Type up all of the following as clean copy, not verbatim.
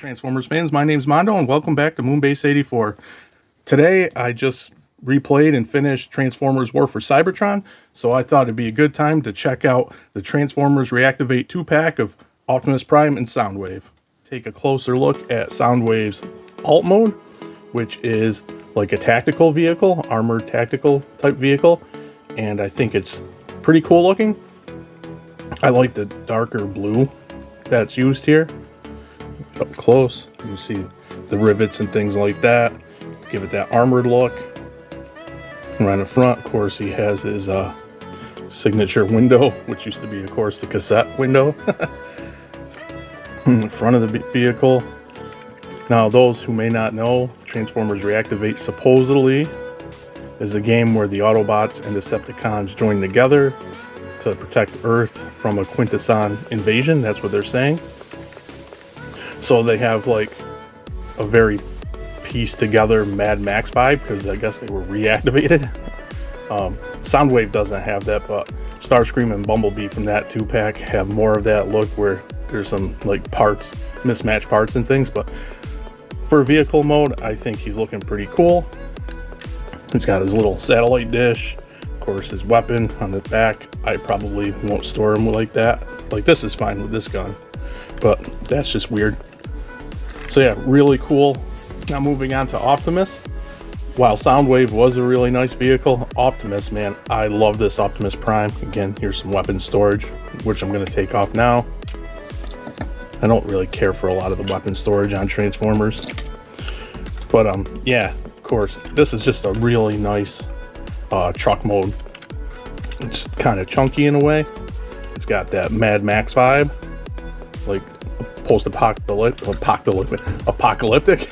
Transformers fans, my name's Mondo and welcome back to Moonbase 84. Today I just replayed and finished Transformers War for Cybertron, so I thought it'd be a good time to check out the Transformers Reactivate 2-pack of Optimus Prime and Soundwave. Take a closer look at Soundwave's alt mode, which is like a tactical vehicle, armored tactical type vehicle, and I think it's pretty cool looking. I like the darker blue that's used here. Up close, you can see the rivets and things like that. Give it that armored look. And right in the front, of course, he has his signature window, which used to be, of course, the cassette window. In the front of the vehicle. Now, those who may not know, Transformers Reactivate supposedly is a game where the Autobots and Decepticons join together to protect Earth from a Quintesson invasion. That's what they're saying. So they have like a very pieced together Mad Max vibe, because I guess they were reactivated. Soundwave doesn't have that, but Starscream and Bumblebee from that 2-pack have more of that look where there's some like parts, mismatched parts and things. But for vehicle mode, I think he's looking pretty cool. He's got his little satellite dish, of course his weapon on the back. I probably won't store him like that. Like, this is fine with this gun, but that's just weird. So yeah, really cool. Now moving on to Optimus. While Soundwave was a really nice vehicle, Optimus, man, I love this Optimus Prime. Again, here's some weapon storage, which I'm going to take off now. I don't really care for a lot of the weapon storage on Transformers. But yeah, of course, this is just a really nice truck mode. It's kind of chunky in a way. It's got that Mad Max vibe, like post-apocalyptic.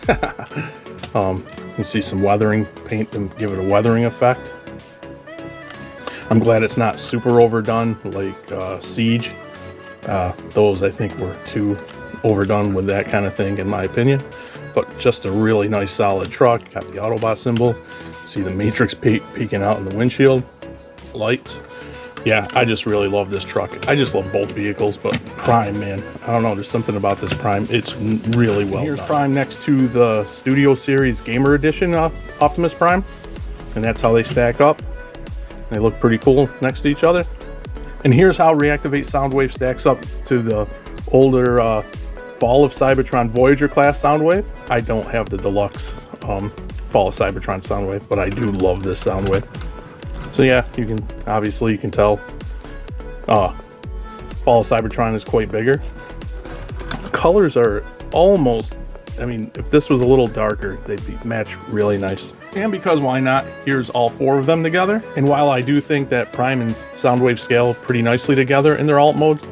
You see some weathering paint and give it a weathering effect. I'm glad it's not super overdone like Siege. Those I think were too overdone with that kind of thing in my opinion. But just a really nice solid truck. Got the Autobot symbol. See the Matrix peeking out in the windshield. Lights. Yeah, I just really love this truck. I just love both vehicles, but Prime, man, I don't know, there's something about this Prime. It's really well done. Here's Prime next to the Studio Series Gamer Edition of Optimus Prime, and that's how they stack up. They look pretty cool next to each other. And here's how Reactivate Soundwave stacks up to the older Fall of Cybertron Voyager class Soundwave. I don't have the deluxe Fall of Cybertron Soundwave, but I do love this Soundwave. So yeah, you can tell Fall of Cybertron is quite bigger. Colors are almost, I mean, if this was a little darker, they'd match really nice. And because why not, here's all four of them together. And while I do think that Prime and Soundwave scale pretty nicely together in their alt modes,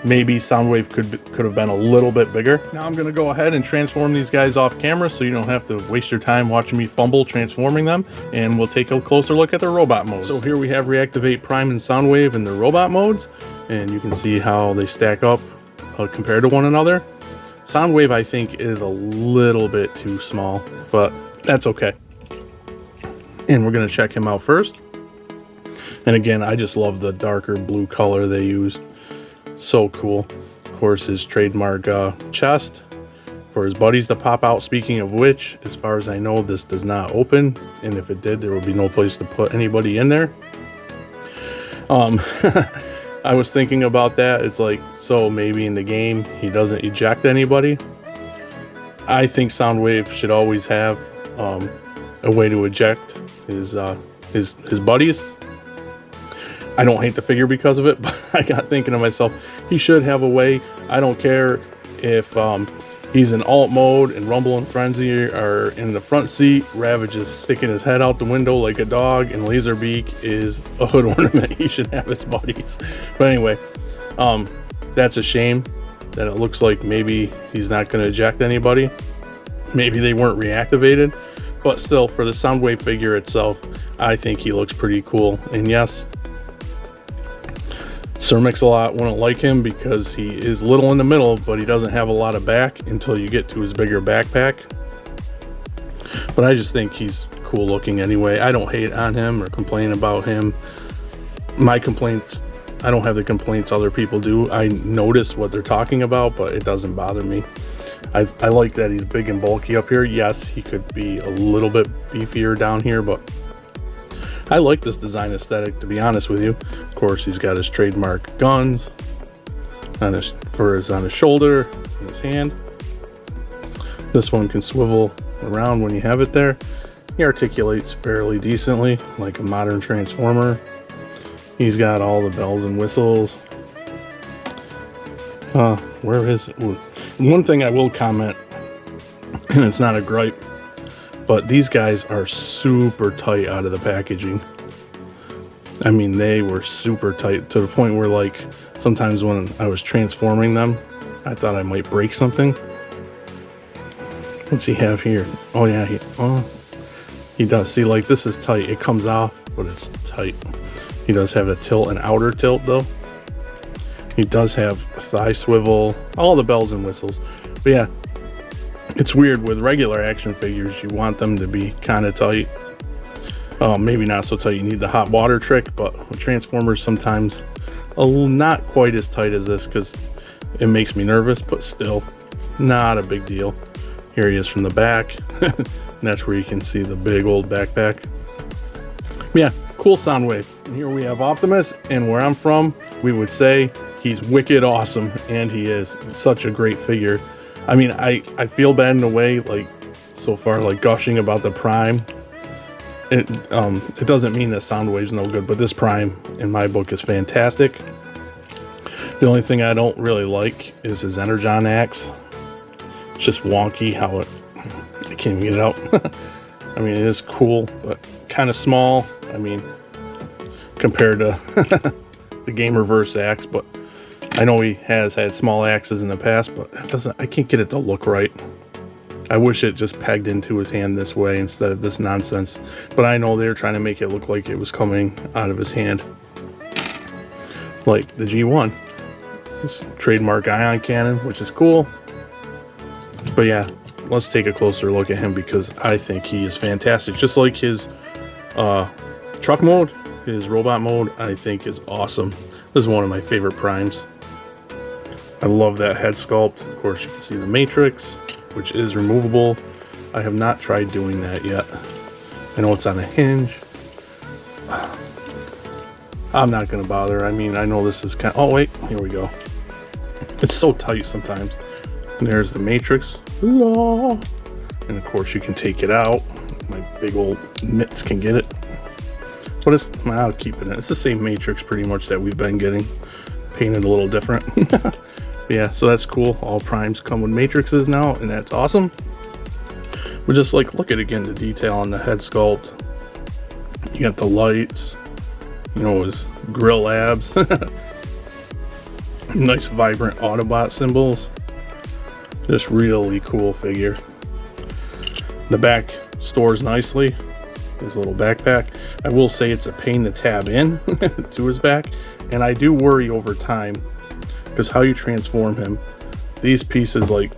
maybe Soundwave could have been a little bit bigger. Now I'm going to go ahead and transform these guys off camera so you don't have to waste your time watching me fumble transforming them, and we'll take a closer look at their robot modes. So here we have Reactivate Prime and Soundwave in their robot modes, and you can see how they stack up compared to one another. Soundwave, I think, is a little bit too small, but that's okay. And we're going to check him out first. And again, I just love the darker blue color they used. So cool. Of course, his trademark chest for his buddies to pop out. Speaking of which, as far as I know, this does not open, and if it did, there would be no place to put anybody in there. I was thinking about that. It's like, so maybe in the game he doesn't eject anybody. I think Soundwave should always have a way to eject his buddies. I don't hate the figure because of it, but I got thinking to myself, he should have a way. I don't care if he's in alt mode and Rumble and Frenzy are in the front seat, Ravage is sticking his head out the window like a dog, and Laserbeak is a hood ornament. He should have his buddies. But anyway, that's a shame that it looks like maybe he's not going to eject anybody. Maybe they weren't reactivated, but still, for the Soundwave figure itself, I think he looks pretty cool. And yes, Sir Mix-a-Lot wouldn't like him because he is little in the middle, but he doesn't have a lot of back until you get to his bigger backpack. But I just think he's cool looking anyway. I don't hate on him or complain about him. My complaints, I don't have the complaints other people do. I notice what they're talking about, but it doesn't bother me. I like that he's big and bulky up here. Yes, he could be a little bit beefier down here, but I like this design aesthetic, to be honest with you. Of course, he's got his trademark guns on his shoulder, in his hand. This one can swivel around when you have it there. He articulates fairly decently, like a modern Transformer. He's got all the bells and whistles. Where is it? One thing I will comment, and it's not a gripe, but these guys are super tight out of the packaging. I mean, they were super tight to the point where, like, sometimes when I was transforming them, I thought I might break something. What's he have here? Oh yeah, he does. See, like, this is tight. It comes off, but it's tight. He does have a tilt and outer tilt, though. He does have thigh swivel, all the bells and whistles. But yeah, it's weird with regular action figures. You want them to be kind of tight. Maybe not so tight. You need the hot water trick, but with Transformers, sometimes not quite as tight as this because it makes me nervous, but still not a big deal. Here he is from the back. And that's where you can see the big old backpack. But yeah, cool Soundwave. And here we have Optimus, and where I'm from, we would say he's wicked awesome, and he is such a great figure. I mean, I feel bad in a way, like, so far, like, gushing about the Prime. It doesn't mean that Soundwave's no good, but this Prime, in my book, is fantastic. The only thing I don't really like is his Energon axe. It's just wonky how I can't even get it out. I mean, it is cool, but kind of small. I mean, compared to the Gamerverse axe, but I know he has had small axes in the past, but I can't get it to look right. I wish it just pegged into his hand this way instead of this nonsense. But I know they're trying to make it look like it was coming out of his hand. Like the G1. His trademark ion cannon, which is cool. But yeah, let's take a closer look at him because I think he is fantastic. Just like his truck mode, his robot mode, I think is awesome. This is one of my favorite Primes. I love that head sculpt. Of course, you can see the Matrix, which is removable. I have not tried doing that yet. I know it's on a hinge. I'm not going to bother. I mean, I know this is kind of... Oh, wait. Here we go. It's so tight sometimes. And there's the Matrix. And of course, you can take it out. My big old mitts can get it. But it's... I'll keep it in. It's the same Matrix pretty much that we've been getting. Painted a little different. Yeah, so that's cool. All Primes come with Matrixes now, and that's awesome. But just like, look at again the detail on the head sculpt. You got the lights, you know, his grill abs. Nice vibrant Autobot symbols. Just really cool figure. The back stores nicely. His little backpack. I will say it's a pain to tab in to his back, and I do worry over time because how you transform him, these pieces like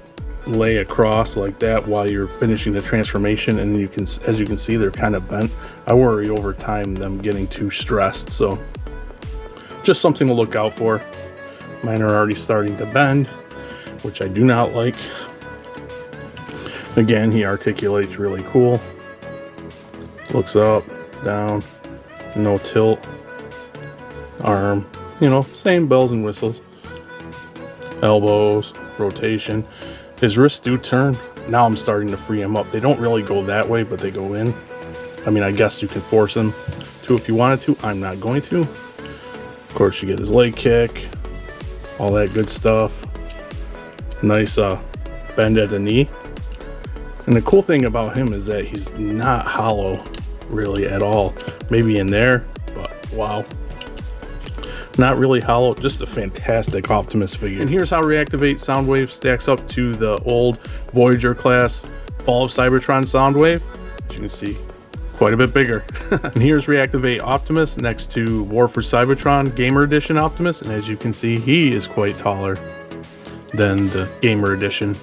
lay across like that while you're finishing the transformation, and you can, as you can see, they're kind of bent. I worry over time them getting too stressed, so just something to look out for. Mine are already starting to bend, which I do not like. Again, he articulates really cool. Looks up, down, no tilt, arm, you know, same bells and whistles. Elbows, rotation. His wrists do turn. Now I'm starting to free him up. They don't really go that way, but they go in. I mean, I guess you can force him to if you wanted to. I'm not going to. Of course, you get his leg kick, all that good stuff. Nice bend at the knee. And the cool thing about him is that he's not hollow really at all. Maybe in there, but wow. Not really hollow, just a fantastic Optimus figure. And here's how Reactivate Soundwave stacks up to the old Voyager class Fall of Cybertron Soundwave. As you can see, quite a bit bigger. And here's Reactivate Optimus next to War for Cybertron Gamer Edition Optimus. And as you can see, he is quite taller than the Gamer Edition,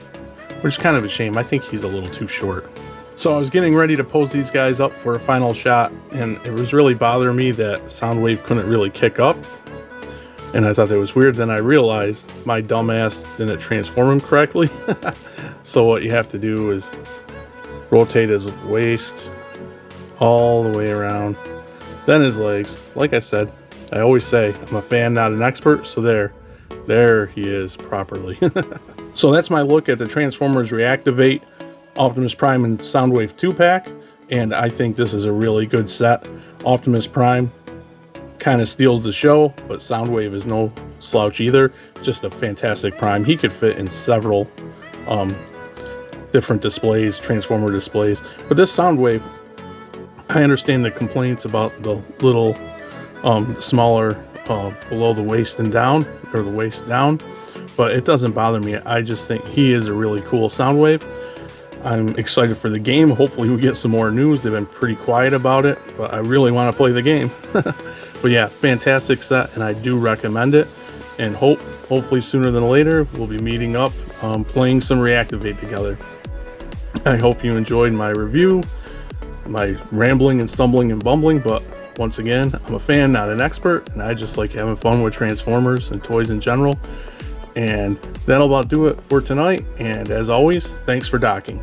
which is kind of a shame. I think he's a little too short. So I was getting ready to pose these guys up for a final shot, and it was really bothering me that Soundwave couldn't really kick up. And I thought that was weird. Then I realized my dumbass didn't transform him correctly. So what you have to do is rotate his waist all the way around. Then his legs. Like I said, I always say, I'm a fan, not an expert. So there he is properly. So that's my look at the Transformers Reactivate Optimus Prime and Soundwave 2-pack. And I think this is a really good set. Optimus Prime kind of steals the show, but Soundwave is no slouch either. Just a fantastic Prime. He could fit in several different displays, Transformer displays. But this Soundwave, I understand the complaints about the little smaller below the waist and down, or the waist down, but it doesn't bother me. I just think he is a really cool Soundwave. I'm excited for the game. Hopefully we get some more news. They've been pretty quiet about it, but I really want to play the game. But yeah, fantastic set, and I do recommend it. And hopefully sooner than later, we'll be meeting up, playing some Reactivate together. I hope you enjoyed my review, my rambling and stumbling and bumbling, but once again, I'm a fan, not an expert, and I just like having fun with Transformers and toys in general. And that'll about do it for tonight. And as always, thanks for docking.